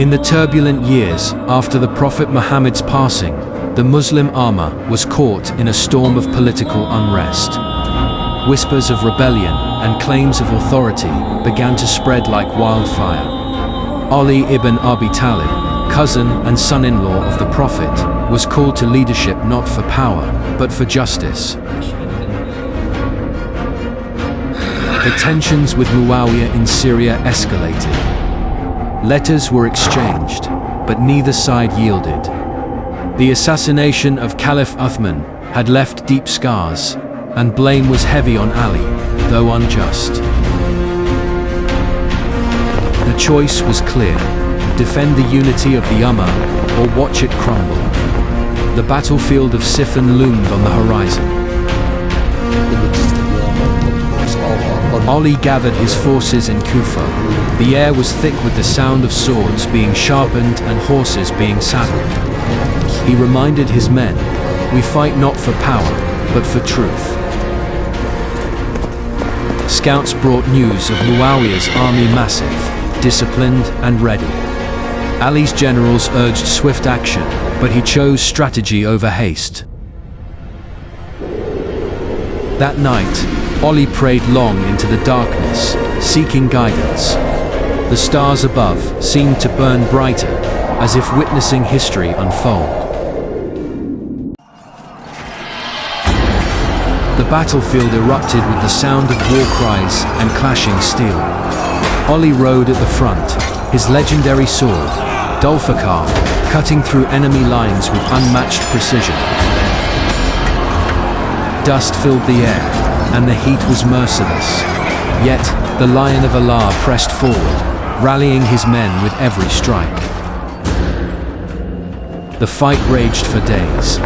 In the turbulent years after the Prophet Muhammad's passing, the Muslim Ummah was caught in a storm of political unrest. Whispers of rebellion and claims of authority began to spread like wildfire. Ali ibn Abi Talib, cousin and son-in-law of the Prophet, was called to leadership not for power, but for justice. The tensions with Muawiyah in Syria escalated. Letters were exchanged, but neither side yielded. The assassination of Caliph Uthman had left deep scars, and blame was heavy on Ali, though unjust. The choice was clear: defend the unity of the Ummah, or watch it crumble. The battlefield of Siffin loomed on the horizon. Ali gathered his forces in Kufa. The air was thick with the sound of swords being sharpened and horses being saddled. He reminded his men, "We fight not for power, but for truth." Scouts brought news of Muawiyah's army massive, disciplined and ready. Ali's generals urged swift action, but he chose strategy over haste. That night, Ali prayed long into the darkness, seeking guidance. The stars above seemed to burn brighter, as if witnessing history unfold. The battlefield erupted with the sound of war cries and clashing steel. Ali rode at the front, his legendary sword, Dulfakar, cutting through enemy lines with unmatched precision. Dust filled the air, and the heat was merciless. Yet, the Lion of Allah pressed forward, rallying his men with every strike. The fight raged for days.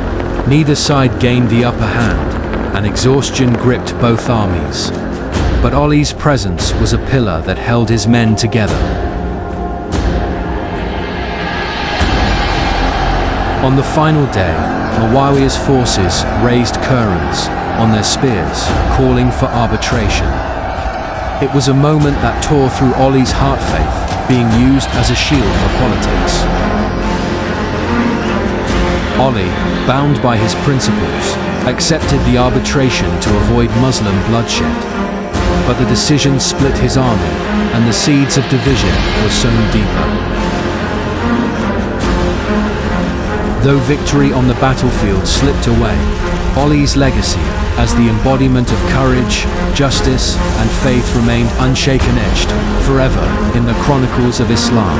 Neither side gained the upper hand, and exhaustion gripped both armies. But Ali's presence was a pillar that held his men together. On the final day, Muawiyah's forces raised Qur'ans on their spears, calling for arbitration. It was a moment that tore through Ali's heart faith, being used as a shield for politics. Ali, bound by his principles, accepted the arbitration to avoid Muslim bloodshed. But the decision split his army, and the seeds of division were sown deeper. Though victory on the battlefield slipped away, Ali's legacy as the embodiment of courage, justice, and faith remained unshaken, etched forever in the chronicles of Islam.